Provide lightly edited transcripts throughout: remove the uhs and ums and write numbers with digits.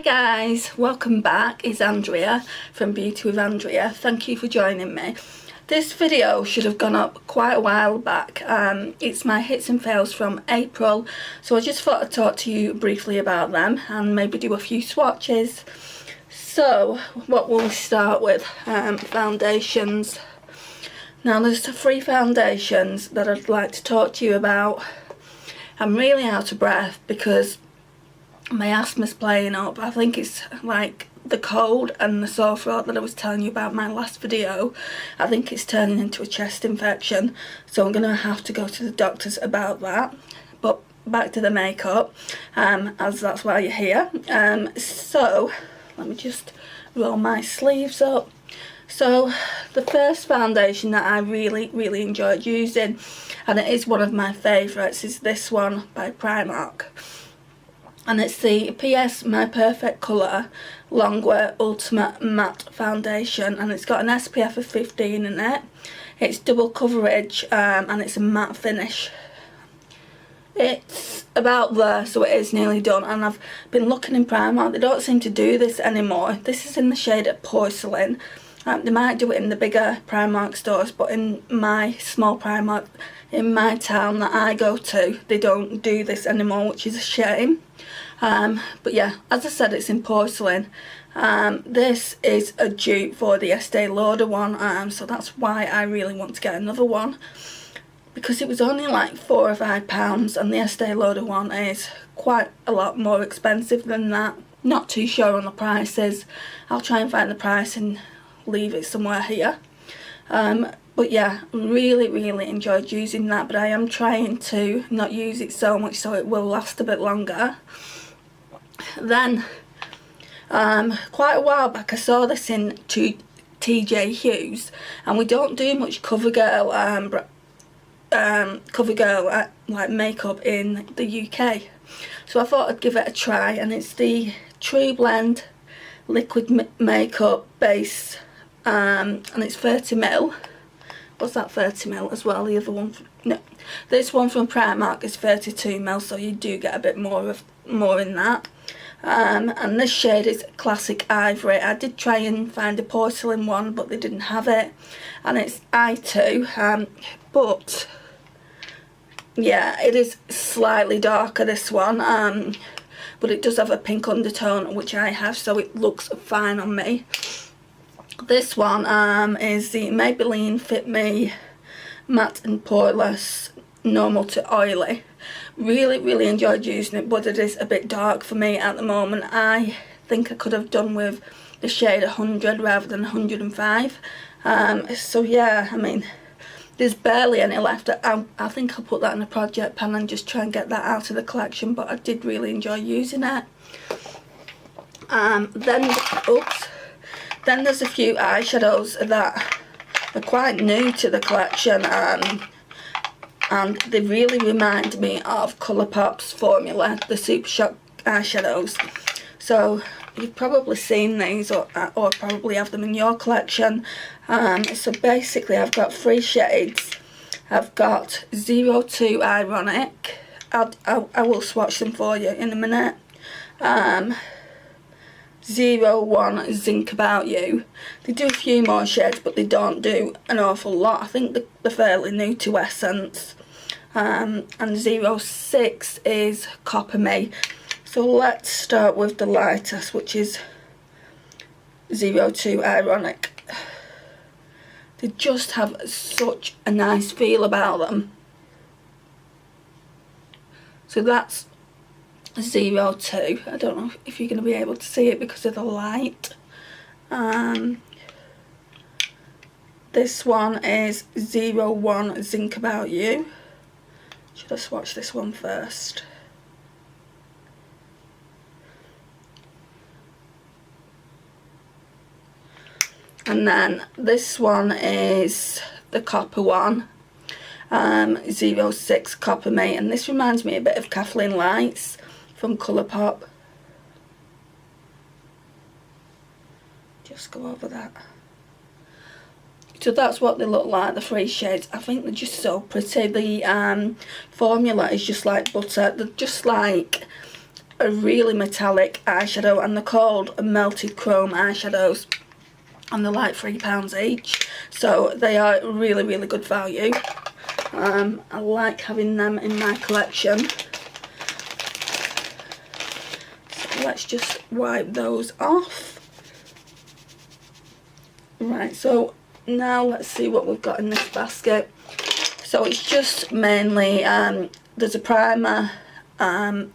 Hey guys, welcome back. It's Andrea from Beauty with Andrea. Thank you for joining me. This video should have gone up quite a while back. It's my hits and fails from April, so I just thought I'd talk to you briefly about them and maybe do a few swatches. So what will we start with? Foundations. Now there's 3 foundations that I'd like to talk to you about. I'm really out of breath because my asthma's playing up. I think it's like the cold and the sore throat that I was telling you about in my last video. I think it's turning into a chest infection, so I'm going to have to go to the doctors about that. But back to the makeup, as that's why you're here. So let me just roll my sleeves up. So the first foundation that I really enjoyed using, and it is one of my favourites, is this one by Primark. And it's the PS My Perfect Colour Longwear Ultimate Matte Foundation, and it's got an SPF of 15 in it. It's double coverage and it's a matte finish. It's about there, so it is nearly done, and I've been looking in Primark. They don't seem to do this anymore. This is in the shade of Porcelain. They might do it in the bigger Primark stores, but in my small Primark in my town that I go to, they don't do this anymore, which is a shame. But yeah, as I said, it's in Porcelain. This is a dupe for the Estee Lauder one, so that's why I really want to get another one, because it was only like £4 or £5, and the Estee Lauder one is quite a lot more expensive than that. Not too sure on the prices. I'll try and find the price and leave it somewhere here. But yeah, really enjoyed using that, but I am trying to not use it so much so it will last a bit longer. Then quite a while back I saw this in TJ Hughes, and we don't do much CoverGirl like makeup in the UK, so I thought I'd give it a try, and it's the True Blend liquid makeup base, and it's 30ml. Was that 30ml as well? The other one, no, this one from Primark is 32ml, so you do get a bit more in that. And this shade is Classic Ivory. I did try and find a Porcelain one, but they didn't have it, and it's I2. But yeah, it is slightly darker, this one, but it does have a pink undertone, which I have, so it looks fine on me. This one is the Maybelline Fit Me Matte and Poreless Normal to Oily. Really enjoyed using it, but it is a bit dark for me at the moment. I think I could have done with the shade 100 rather than 105. So yeah, I mean, there's barely any left. I think I'll put that in a project pan and just try and get that out of the collection, but I did really enjoy using it. Then there's a few eyeshadows that are quite new to the collection, and they really remind me of Colourpop's formula, the Super Shock eyeshadows. So you've probably seen these, or probably have them in your collection. So basically I've got 3 shades. I've got 02 Ironic. I will swatch them for you in a minute. 01 Zinc About You. They do a few more shades, but they don't do an awful lot. I think they're fairly new to Essence. And 06 is Copper Me. So let's start with the lightest, which is 02 Ironic. They just have such a nice feel about them. So that's 02. I don't know if you're going to be able to see it because of the light. This one is 01 Zinc About You. Should I swatch this one first? And then this one is the copper one, 06 Copper Me, and this reminds me a bit of Kathleen Lights from Colourpop. Just go over that. So that's what they look like, the 3 shades. I think they're just so pretty. The formula is just like butter. They're just like a really metallic eyeshadow, and they're called Melted Chrome eyeshadows, and they're like £3 each, so they are really, really good value. I like having them in my collection. So let's just wipe those off. Right, so now let's see what we've got in this basket. So it's just mainly, there's a primer, a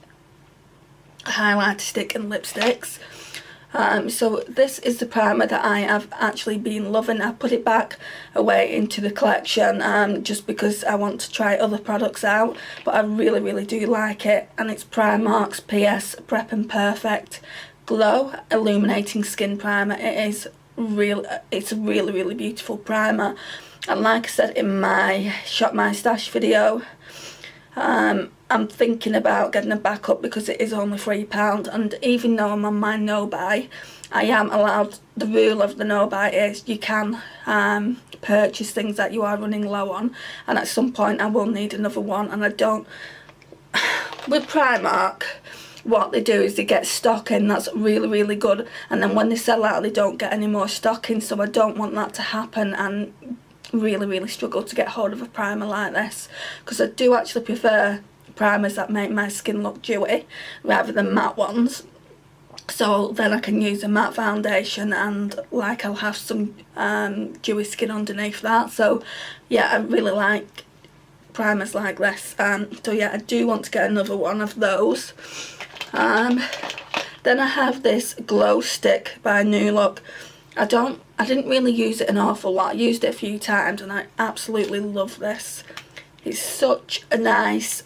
highlighter stick and lipsticks. So this is the primer that I have actually been loving. I put it back away into the collection just because I want to try other products out, but I really, really do like it. And it's Primark's PS Prep and Perfect Glow Illuminating Skin Primer. It's a really, really beautiful primer. And like I said in my Shop My Stash video, I'm thinking about getting a backup because it is only £3, and even though I'm on my no-buy, I am allowed, the rule of the no-buy is you can purchase things that you are running low on, and at some point I will need another one. And I don't, with Primark, what they do is they get stock in that's really, really good, and then when they sell out they don't get any more stock in, so I don't want that to happen and really, really struggle to get hold of a primer like this, because I do actually prefer primers that make my skin look dewy rather than matte ones, so then I can use a matte foundation and like I'll have some dewy skin underneath that. So yeah, I really like primers like this. So yeah, I do want to get another one of those. Then I have this glow stick by New Look. I didn't really use it an awful lot. I used it a few times and I absolutely love this. It's such a nice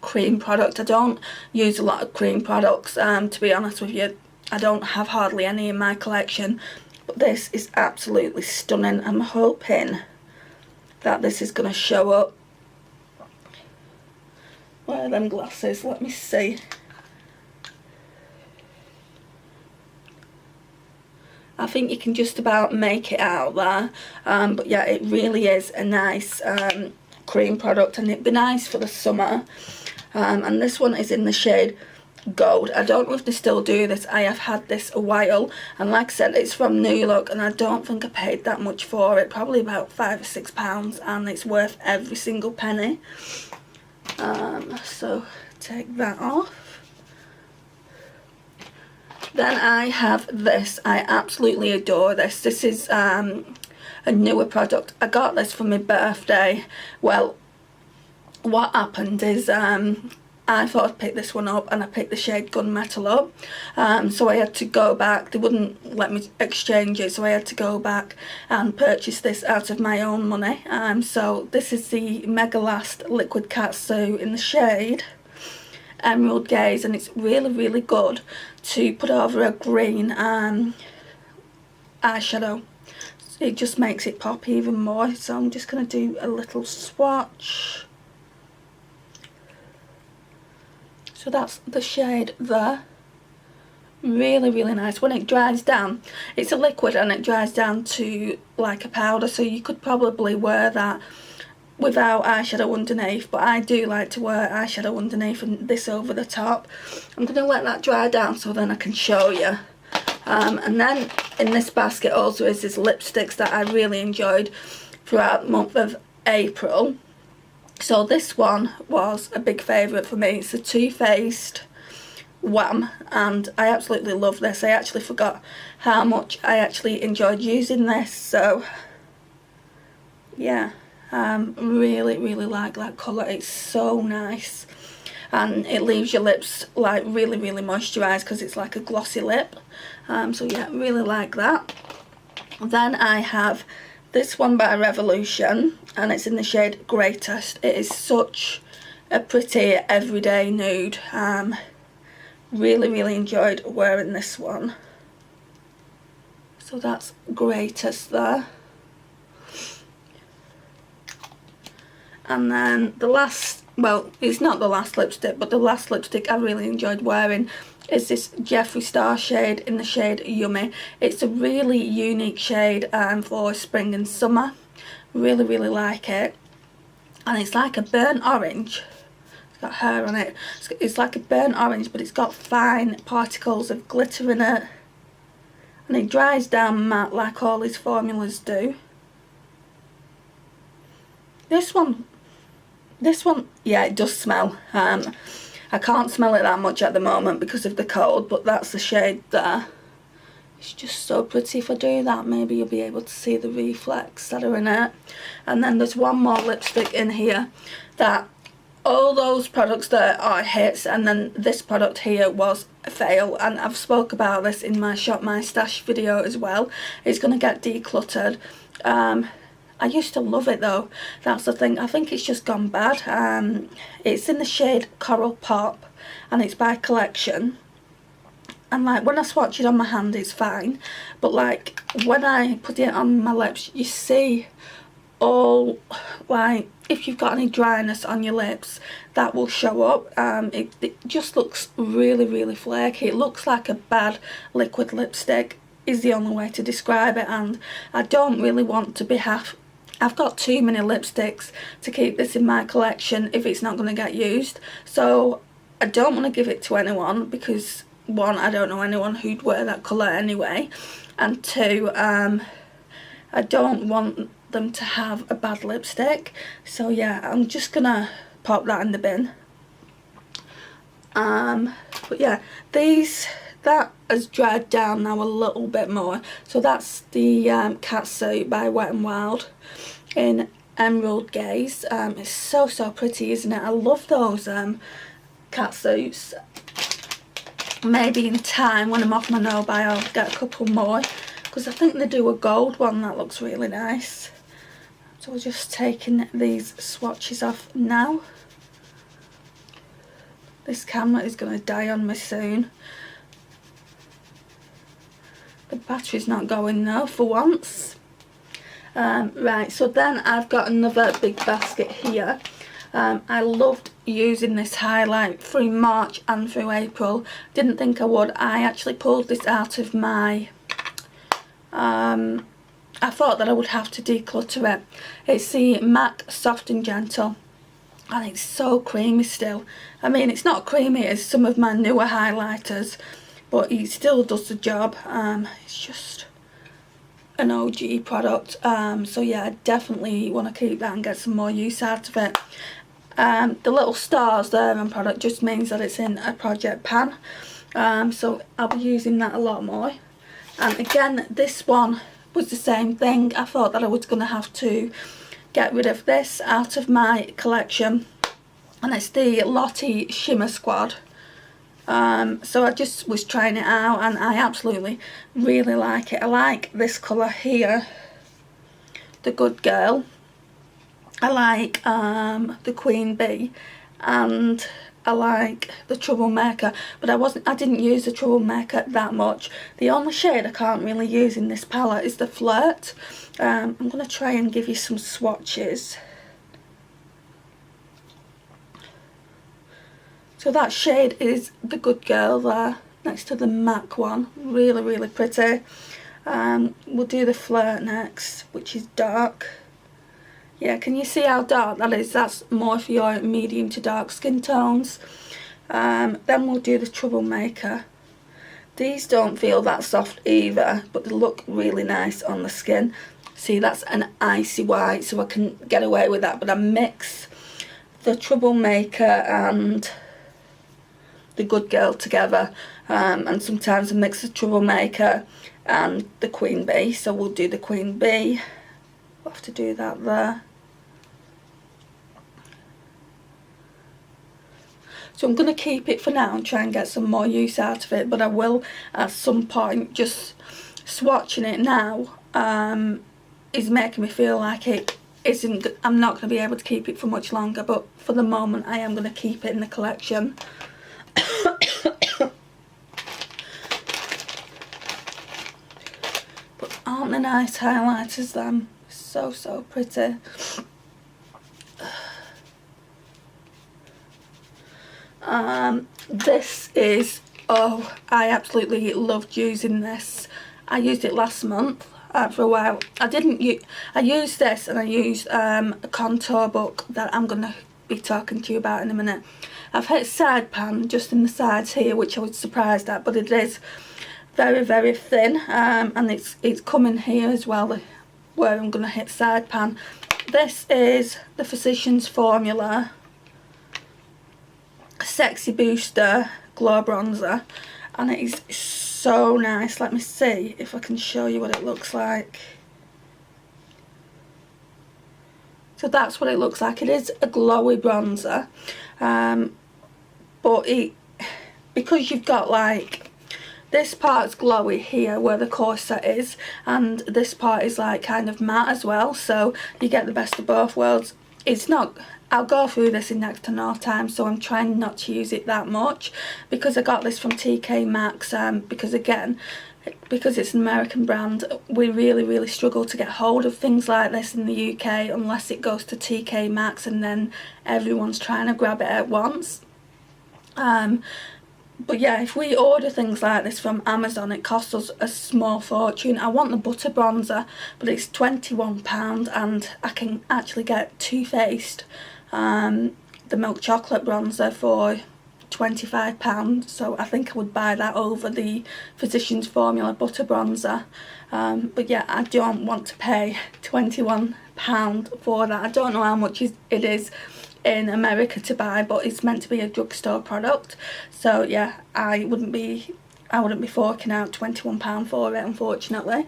cream product. I don't use a lot of cream products, to be honest with you. I don't have hardly any in my collection, but this is absolutely stunning. I'm hoping that this is going to show up. Where are them glasses? Let me see. I think you can just about make it out there, but yeah, it really is a nice cream product, and it'd be nice for the summer. And this one is in the shade Gold. I don't know if they still do this. I have had this a while, and like I said, it's from New Look, and I don't think I paid that much for it, probably about £5 or £6, and it's worth every single penny. So take that off. Then I have this. I absolutely adore this. This is a newer product. I got this for my birthday. Well, what happened is I thought I'd pick this one up, and I picked the shade Gunmetal up. So I had to go back. They wouldn't let me exchange it, so I had to go back and purchase this out of my own money. So this is the Mega Last Liquid Katsu in the shade Emerald Gaze, and it's really, really good to put over a green eyeshadow. It just makes it pop even more. So I'm just going to do a little swatch. So that's the shade there. Really, really nice. When it dries down, it's a liquid and it dries down to like a powder, so you could probably wear that without eyeshadow underneath, but I do like to wear eyeshadow underneath and this over the top. I'm going to let that dry down so then I can show you. And then in this basket also is this lipsticks that I really enjoyed throughout the month of April. So this one was a big favourite for me. It's the Too Faced Wham, and I absolutely love this. I actually forgot how much I actually enjoyed using this, so yeah. Really, really like that colour. It's so nice, and it leaves your lips like really, really moisturised because it's like a glossy lip. So yeah, really like that. Then I have this one by Revolution, and it's in the shade Greatest. It is such a pretty everyday nude. Really, really enjoyed wearing this one. So that's Greatest there. And then the last, well, it's not the last lipstick, but the last lipstick I really enjoyed wearing is this Jeffree Star shade in the shade Yummy. It's a really unique shade for spring and summer. Really, really like it. And it's like a burnt orange. got hair on it. It's like a burnt orange, but it's got fine particles of glitter in it. And it dries down matte like all his formulas do. This one, yeah, it does smell. I can't smell it that much at the moment because of the cold, but that's the shade there. It's just so pretty. If I do that, maybe you'll be able to see the reflex that are in it. And then there's one more lipstick in here that all those products there are hits, and then this product here was a fail, and I've spoke about this in my Shop My Stash video as well. It's going to get decluttered. I used to love it though, that's the thing. I think it's just gone bad. It's in the shade Coral Pop, and it's by Collection. And like when I swatch it on my hand it's fine, but like when I put it on my lips, you see all, like if you've got any dryness on your lips, that will show up. It just looks really flaky. It looks like a bad liquid lipstick is the only way to describe it, and I don't really want to be I've got too many lipsticks to keep this in my collection if it's not going to get used. So I don't want to give it to anyone because one, I don't know anyone who'd wear that colour anyway, and two, I don't want them to have a bad lipstick. So yeah, I'm just gonna pop that in the bin. But yeah, that has dried down now a little bit more. So that's the Catsuit by Wet n Wild in Emerald Gaze. It's so pretty, isn't it? I love those catsuits. Maybe in time when I'm off my no-buy I'll get a couple more, because I think they do a gold one that looks really nice. So we're just taking these swatches off now. This camera is going to die on me soon. The battery's not going now for once. Right, so then I've got another big basket here. I loved using this highlight through March and through April. Didn't think I would. I actually pulled this out of my... I thought that I would have to declutter it. It's the MAC Soft and Gentle, and it's so creamy still. I mean, it's not creamy as some of my newer highlighters, but it still does the job. It's just an OG product. So yeah, I definitely want to keep that and get some more use out of it. The little stars there on product just means that it's in a project pan, so I'll be using that a lot more. And again, this one was the same thing. I thought that I was going to have to get rid of this out of my collection, and it's the Lottie Shimmer Squad. So I just was trying it out, and I absolutely really like it. I like this colour here, the Good Girl. I like the Queen Bee, and I like the Troublemaker, but I didn't use the Troublemaker that much. The only shade I can't really use in this palette is the Flirt. I'm going to try and give you some swatches. So that shade is the Good Girl there, next to the MAC one. Really pretty. We'll do the Flirt next, which is dark. Yeah, can you see how dark that is? That's more for your medium to dark skin tones. Then we'll do the Troublemaker. These don't feel that soft either, but they look really nice on the skin. See, that's an icy white, so I can get away with that. But I mix the Troublemaker and the Good Girl together. And sometimes I mix the Troublemaker and the Queen Bee. So we'll do the Queen Bee. We'll have to do that there. So I'm going to keep it for now and try and get some more use out of it, but I will at some point. Just swatching it now is making me feel like it isn't, I'm not going to be able to keep it for much longer, but for the moment I am going to keep it in the collection. But aren't they nice highlighters then? So pretty. This is, oh, I absolutely loved using this. I used it last month for a while. I used this, and I used a contour book that I'm going to be talking to you about in a minute. I've hit side pan just in the sides here, which I was surprised at, but it is very, very thin, and it's coming here as well, where I'm going to hit side pan. This is the Physicians Formula Sexy Booster Glow Bronzer, and it is so nice. Let me see if I can show you what it looks like. So that's what it looks like. It is a glowy bronzer, but because you've got like this part's glowy here where the corset is, and this part is like kind of matte as well, so you get the best of both worlds. It's not, I'll go through this in next to no time, so I'm trying not to use it that much, because I got this from TK Maxx, because again, because it's an American brand, we really struggle to get hold of things like this in the UK unless it goes to TK Maxx, and then everyone's trying to grab it at once. But yeah, if we order things like this from Amazon, it costs us a small fortune. I want the butter bronzer, but it's £21, and I can actually get Too Faced, the milk chocolate bronzer, for £25, so I think I would buy that over the Physicians Formula butter bronzer. But yeah, I don't want to pay £21 for that. I don't know how much it is in America to buy, but it's meant to be a drugstore product, so yeah, I wouldn't be forking out £21 for it, unfortunately.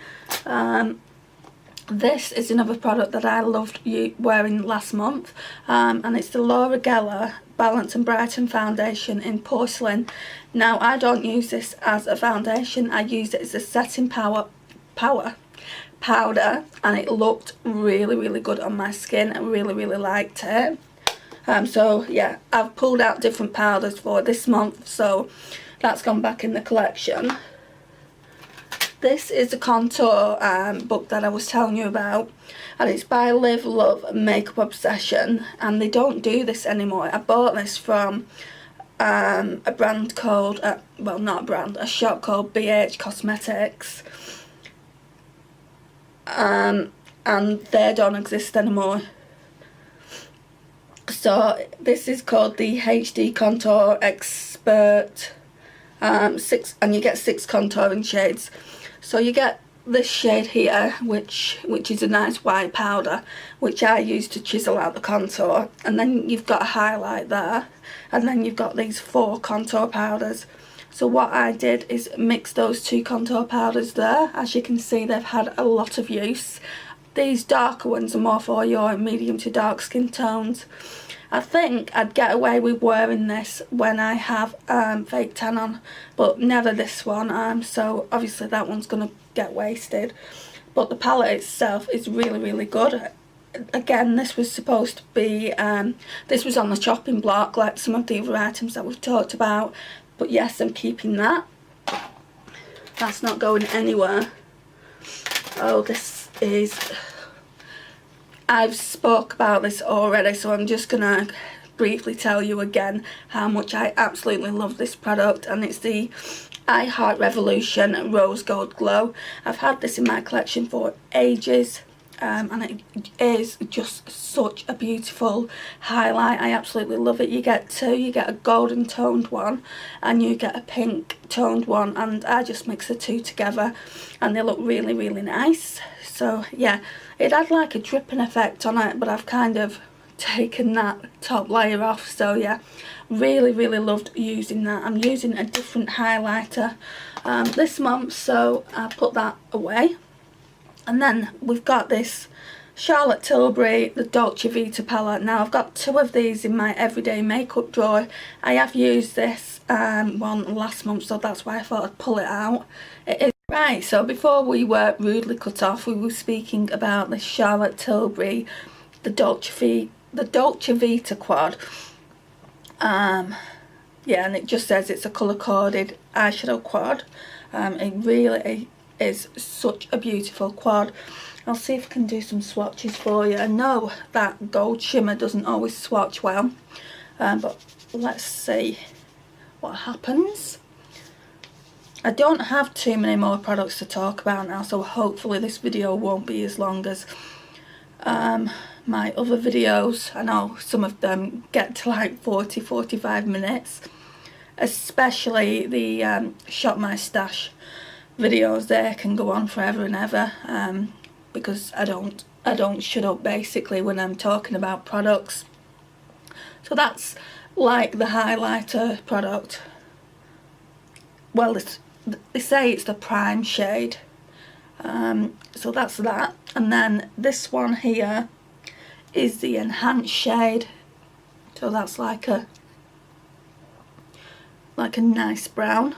This is another product that I loved wearing last month, and it's the Laura Geller Balance and Brighten Foundation in Porcelain. Now, I don't use this as a foundation, I use it as a setting powder, and it looked really good on my skin. I really liked it. So yeah, I've pulled out different powders for this month, so that's gone back in the collection. This is the contour book that I was telling you about, and it's by Live Love Makeup Obsession, and they don't do this anymore. I bought this from a brand called, well, not a brand, a shop called BH Cosmetics, and they don't exist anymore. So this is called the HD Contour Expert 6, and you get 6 contouring shades. So you get this shade here, which is a nice white powder, which I use to chisel out the contour, and then you've got a highlight there, and then you've got these 4 contour powders. So what I did is mix those 2 contour powders there. As you can see, they've had a lot of use. These darker ones are more for your medium to dark skin tones. I think I'd get away with wearing this when I have fake tan on, but never this one, so obviously that one's going to get wasted. But the palette itself is really good. Again, this was supposed to be, this was on the chopping block like some of the other items that we've talked about, but yes, I'm keeping that. That's not going anywhere. Oh, this is... I've spoke about this already, so I'm just gonna briefly tell you again how much I absolutely love this product, and it's the I Heart Revolution Rose Gold Glow. I've had this in my collection for ages, and it is just such a beautiful highlight. I absolutely love it. You get 2, you get a golden toned one and you get a pink toned one, and I just mix the 2 together and they look really nice. So yeah, it had like a dripping effect on it, but I've kind of taken that top layer off. So yeah, really loved using that. I'm using a different highlighter this month, so I put that away. And then we've got this Charlotte Tilbury, the Dolce Vita palette. Now I've got 2 of these in my everyday makeup drawer. I have used this one last month, so that's why I thought I'd pull it out. It is right. So before we were rudely cut off, we were speaking about the Charlotte Tilbury, the Dolce Vita quad. Yeah, and it just says it's a colour coded eyeshadow quad. It really is such a beautiful quad. I'll see if I can do some swatches for you. I know that gold shimmer doesn't always swatch well, but let's see what happens. I don't have too many more products to talk about now, so hopefully this video won't be as long as my other videos. I know some of them get to like 40-45 minutes, especially the Shop My Stash videos. They can go on forever and ever, because I don't shut up basically when I'm talking about products. So that's like the highlighter product. Well, they say it's the prime shade, so that's that. And then this one here is the enhanced shade, so that's like a nice brown.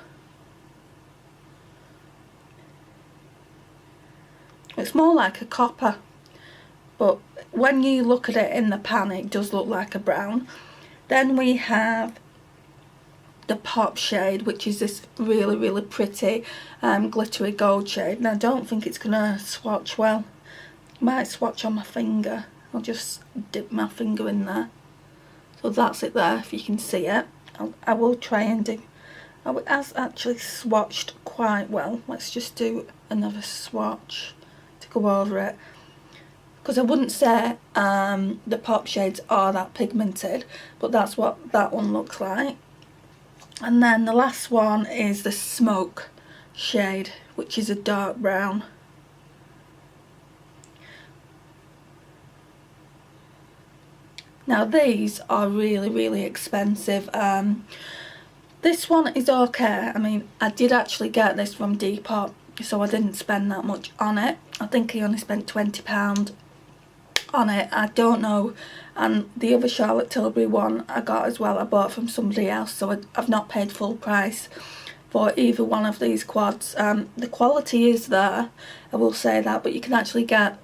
It's more like a copper, but when you look at it in the pan it does look like a brown. Then we have the pop shade, which is this really pretty glittery gold shade. And I don't think it's gonna swatch well. It might swatch on my finger. I'll just dip my finger in there. So that's it there, if you can see it. I will try and do... Oh, it has actually swatched quite well. Let's just do another swatch to go over it, because I wouldn't say the pop shades are that pigmented, but that's what that one looks like. And then the last one is the smoke shade, which is a dark brown. Now these are really expensive. This one is okay. I mean, I did actually get this from Depop, so I didn't spend that much on it. I think I only spent £20 on it. I don't know. And the other Charlotte Tilbury one I got as well, I bought from somebody else, so I've not paid full price for either one of these quads. The quality is there, I will say that, but you can actually get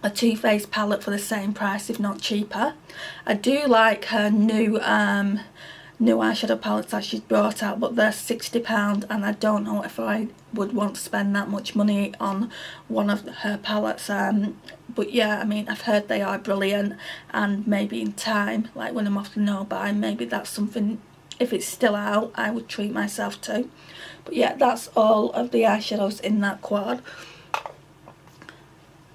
a Too Faced palette for the same price, if not cheaper. I do like her new eyeshadow palettes that she's brought out, but they're £60, and I don't know if I would want to spend that much money on one of her palettes. But yeah, I mean, I've heard they are brilliant, and maybe in time, like when I'm off the no-buy, maybe that's something, if it's still out, I would treat myself to. But yeah, that's all of the eyeshadows in that quad.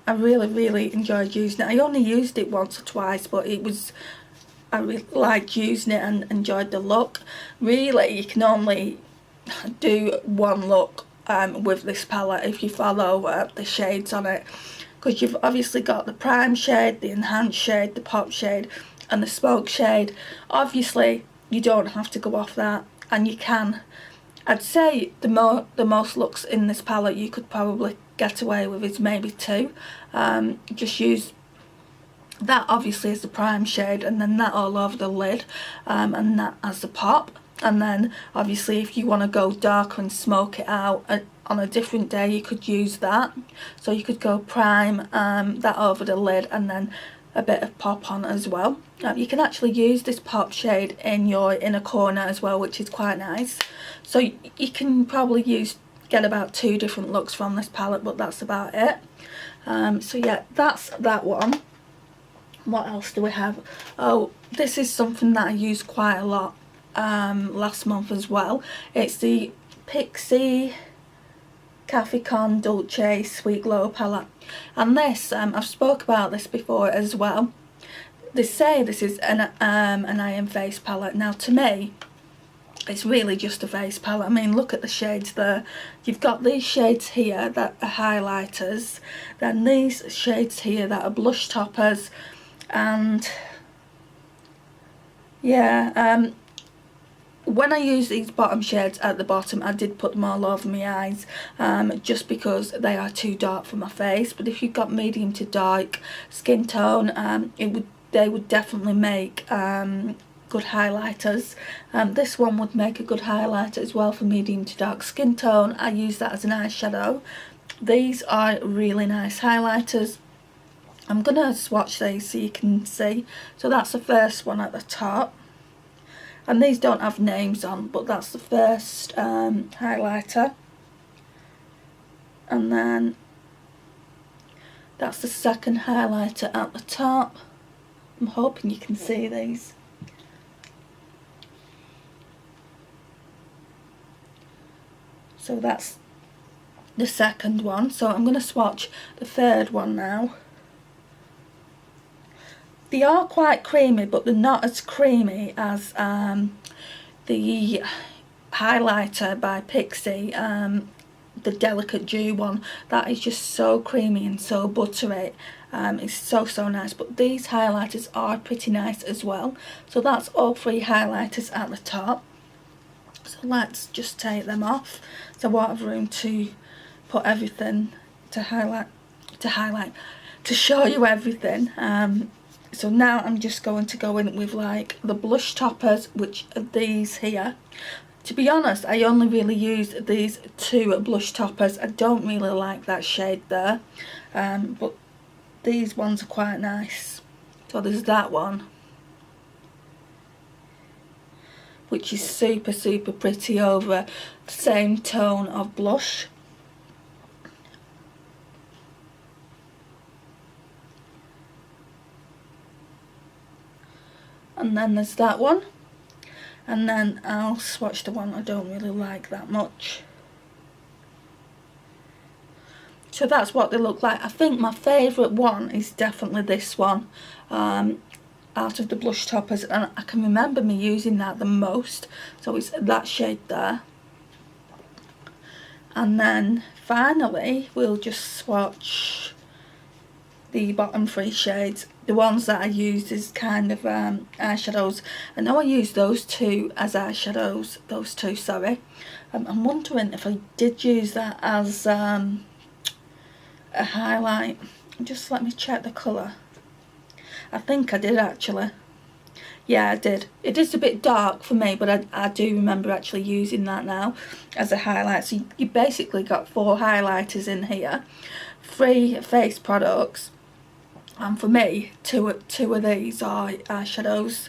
I really enjoyed using it. I only used it once or twice, but I really liked using it and enjoyed the look. Really, you can only do one look with this palette if you follow the shades on it, because you've obviously got the prime shade, the enhanced shade, the pop shade and the smoke shade. Obviously you don't have to go off that, and you can. I'd say the most looks in this palette you could probably get away with is maybe 2. Just use that obviously as the prime shade, and then that all over the lid, and that as the pop. And then obviously if you want to go darker and smoke it out on a different day, you could use that. So you could go prime, that over the lid, and then a bit of pop on as well. You can actually use this pop shade in your inner corner as well, which is quite nice. So you can probably get about 2 different looks from this palette, but that's about it. So yeah, that's that one. What else do we have? Oh, this is something that I used quite a lot last month as well. It's the Pixi Cafe Con Dolce Sweet Glow palette, and this I've spoke about this before as well. They say this is an iron face palette. Now to me, it's really just a face palette. I mean, look at the shades there. You've got these shades here that are highlighters, then these shades here that are blush toppers, and yeah, when I use these bottom shades at the bottom, I did put them all over my eyes, just because they are too dark for my face. But if you've got medium to dark skin tone, they would definitely make good highlighters. This one would make a good highlighter as well for medium to dark skin tone. I use that as an eyeshadow. These are really nice highlighters. I'm gonna swatch these so you can see. So that's the first one at the top, and these don't have names on, but that's the first highlighter, and then that's the second highlighter at the top. I'm hoping you can see these. So that's the second one. So I'm going to swatch the third one now. They are quite creamy, but they're not as creamy as the highlighter by Pixi, the Delicate Dew one. That is just so creamy and so buttery. It's so nice. But these highlighters are pretty nice as well. So that's all 3 highlighters at the top. So let's just take them off, so I won't have room to put everything to show you everything. So now I'm just going to go in with like the blush toppers, which are these here. To be honest, I only really use these 2 blush toppers. I don't really like that shade there, but these ones are quite nice. So there's that one, which is super pretty over the same tone of blush. And then there's that one, and then I'll swatch the one I don't really like that much. So that's what they look like. I think my favourite one is definitely this one, out of the blush toppers, and I can remember me using that the most. So it's that shade there. And then finally we'll just swatch the bottom 3 shades, the ones that I used as kind of eyeshadows. I know I used those 2 as eyeshadows, those 2, sorry. I'm wondering if I did use that as a highlight. Just let me check the colour. I think I did actually. Yeah, I did. It is a bit dark for me, but I do remember actually using that now as a highlight. So you basically got 4 highlighters in here, 3 face products, and for me, two of these are eyeshadows.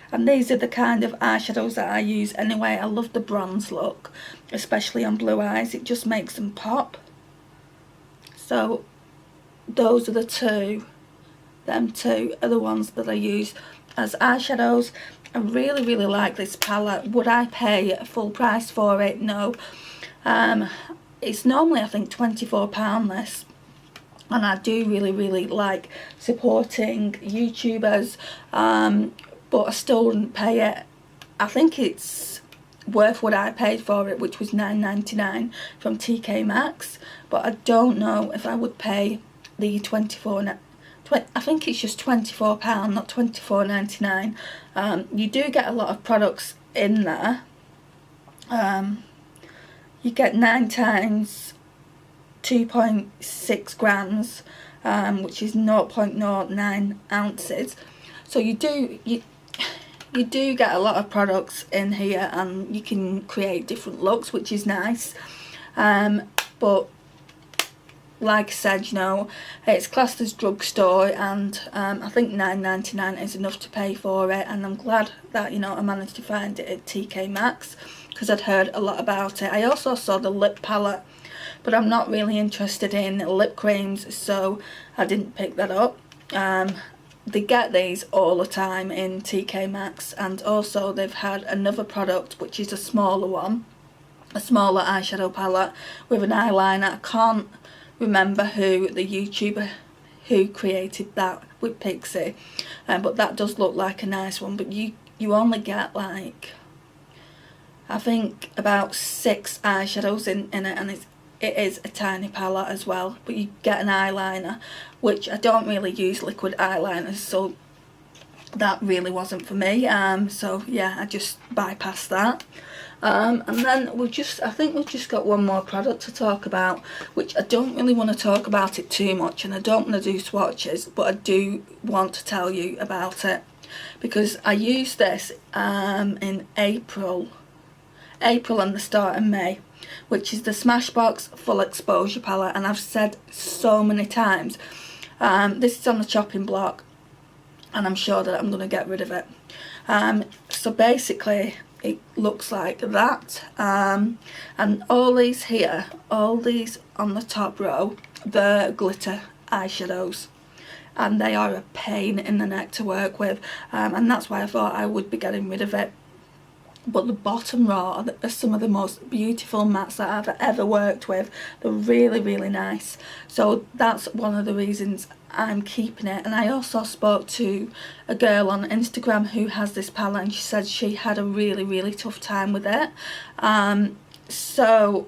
And these are the kind of eyeshadows that I use anyway. I love the bronze look, especially on blue eyes. It just makes them pop. So those are the 2. Them 2 are the ones that I use as eyeshadows. I really like this palette. Would I pay full price for it? No. It's normally I think £24 this, and I do really like supporting YouTubers, but I still wouldn't pay it. I think it's worth what I paid for it, which was £9.99 from TK Maxx, but I don't know if I would pay the I think it's just £24, not £24.99. You do get a lot of products in there. You get 9 times 2.6 grams, which is 0.09 ounces. So you do get a lot of products in here, and you can create different looks, which is nice. But like I said, you know, it's classed as drugstore, and I think £9.99 is enough to pay for it, and I'm glad that, you know, I managed to find it at TK Maxx, because I'd heard a lot about it. I also saw the lip palette, but I'm not really interested in lip creams, so I didn't pick that up. They get these all the time in TK Maxx, and also they've had another product which is a smaller one, a smaller eyeshadow palette with an eyeliner. I can't remember who the YouTuber who created that with Pixi, but that does look like a nice one. But you only get like, I think about 6 eyeshadows in it, and it is a tiny palette as well. But you get an eyeliner, which I don't really use liquid eyeliners, so that really wasn't for me. So yeah, I just bypassed that. And then I think we've just got one more product to talk about, which I don't really want to talk about it too much, and I don't want to do swatches, but I do want to tell you about it, because I used this in April and the start of May, which is the Smashbox Full Exposure Palette, and I've said so many times, this is on the chopping block, and I'm sure that I'm going to get rid of it. So basically it looks like that, and all these here, all these on the top row, they're glitter eyeshadows, and they are a pain in the neck to work with, and that's why I thought I would be getting rid of it. but the bottom row are some of the most beautiful mats that I've ever worked with. They're really, really nice. So that's one of the reasons I'm keeping it. And I also spoke to a girl on Instagram who has this palette, and she said she had a really, really tough time with it. So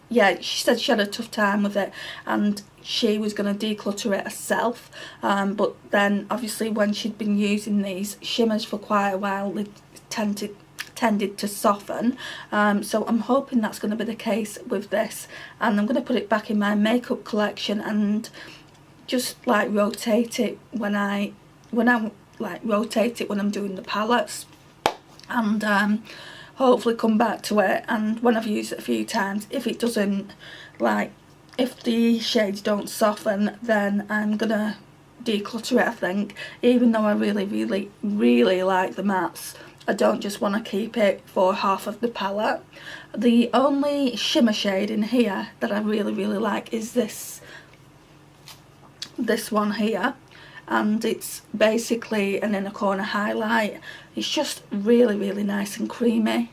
yeah, she said she had a tough time with it, and she was going to declutter it herself, but then obviously when she'd been using these shimmers for quite a while, they tended to soften. So I'm hoping that's going to be the case with this, and I'm going to put it back in my makeup collection and just like rotate it when I rotate it when I'm doing the palettes, and hopefully come back to it. And when I've used it a few times, if it doesn't, like, if the shades don't soften, then I'm gonna declutter it, I think. Even though I really, really, really like the mattes, I don't just want to keep it for half of the palette. The only shimmer shade in here that I really, really like is this one here, and it's basically an inner corner highlight. It's just really, really nice and creamy.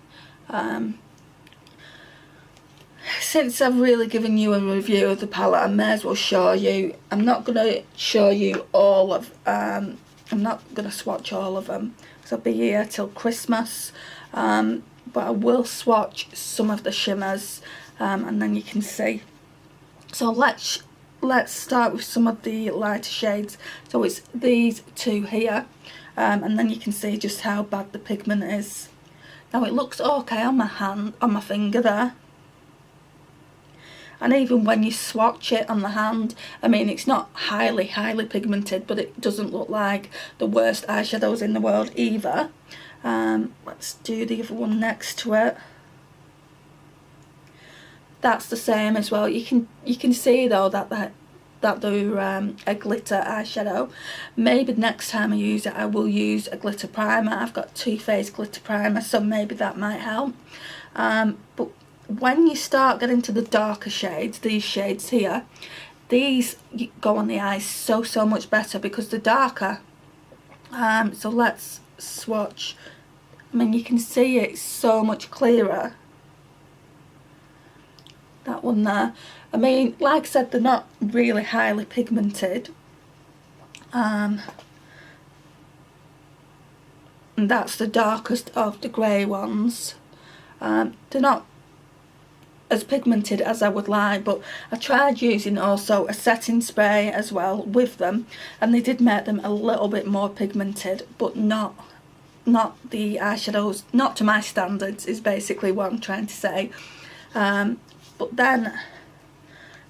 Since I've really given you a review of the palette, I may as well show you. I'm not going to show you all of, I'm not going to swatch all of them because I'll be here till Christmas, but I will swatch some of the shimmers, and then you can see. So let's start with some of the lighter shades. So it's these two here, and then you can see just how bad the pigment is. Now it looks okay on my hand, on my finger there, and even when you swatch it on the hand, I mean, it's not highly pigmented, but it doesn't look like the worst eyeshadows in the world either. Let's do the other one next to it. That's the same as well. You can see though that they're a glitter eyeshadow. Maybe next time I use it, I will use a glitter primer. I've got Too Faced glitter primer, so maybe that might help. But when you start getting to the darker shades, these shades here, these go on the eyes so much better because they're darker. So let's swatch. I mean, you can see it's so much clearer. That one there. I mean, like I said, they're not really highly pigmented. And that's the darkest of the grey ones. They're not as pigmented as I would like, but I tried using also a setting spray as well with them, and they did make them a little bit more pigmented, but not the eyeshadows, not to my standards, is basically what I'm trying to say. But then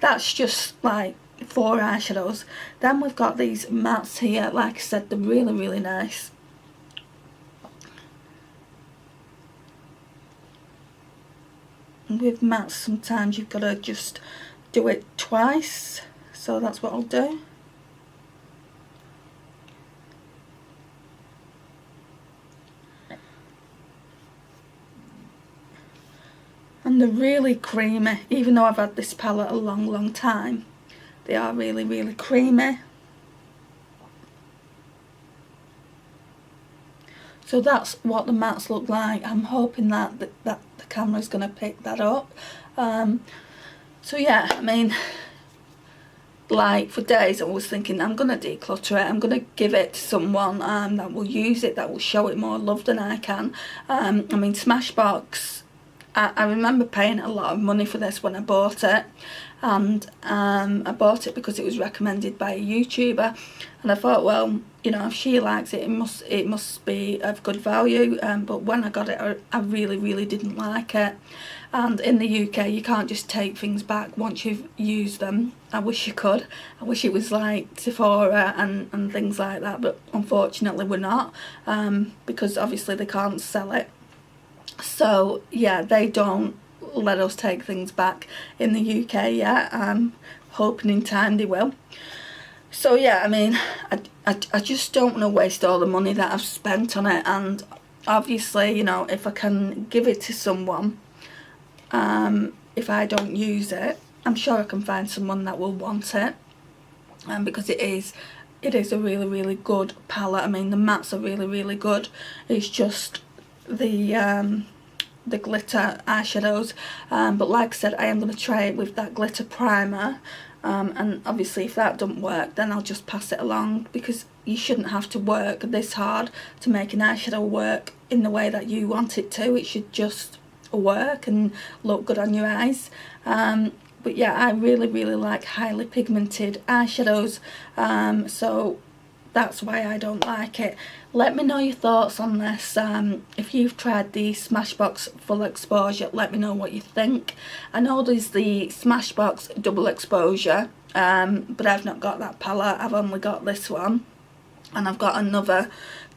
that's just like 4 eyeshadows. Then we've got these mattes here. Like I said, they're really, really nice. And with mattes, sometimes you've got to just do it twice, so that's what I'll do. And they're really creamy. Even though I've had this palette a long time, they are really, really creamy. So that's what the mattes look like. I'm hoping that the camera's going to pick that up. So yeah, I mean, like for days I was thinking I'm going to declutter it. I'm going to give it to someone that will use it, that will show it more love than I can. I mean, Smashbox, I remember paying a lot of money for this when I bought it, and I bought it because it was recommended by a YouTuber, and I thought, well, you know, if she likes it, it must be of good value. But when I got it, I really didn't like it. And in the UK, you can't just take things back once you've used them. I wish you could. I wish it was like Sephora and things like that, but unfortunately we're not, because obviously they can't sell it. So yeah, they don't let us take things back in the UK yet. I'm hoping in time they will. So yeah, I mean, I just don't want to waste all the money that I've spent on it, and obviously, you know, if I can give it to someone, if I don't use it, I'm sure I can find someone that will want it, because it is a really good palette. I mean, the mattes are really good. It's just the glitter eyeshadows, but like I said, I am going to try it with that glitter primer, and obviously if that doesn't work then I'll just pass it along, because you shouldn't have to work this hard to make an eyeshadow work in the way that you want it to. It should just work and look good on your eyes. But yeah, I really like highly pigmented eyeshadows, so that's why I don't like it. Let me know your thoughts on this. If you've tried the Smashbox Full Exposure, let me know what you think. I know there's the Smashbox Double Exposure, but I've not got that palette. I've only got this one, and I've got another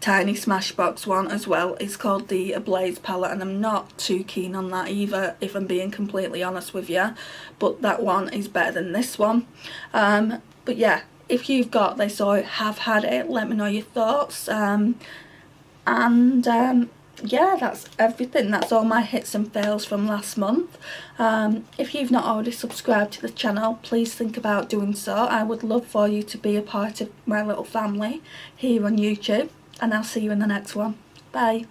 tiny Smashbox one as well. It's called the Ablaze palette, and I'm not too keen on that either, if I'm being completely honest with you, but that one is better than this one. But yeah, if you've got this or have had it, let me know your thoughts. Yeah, that's everything. That's all my hits and fails from last month. If you've not already subscribed to the channel, please think about doing so. I would love for you to be a part of my little family here on YouTube, and I'll see you in the next one. Bye.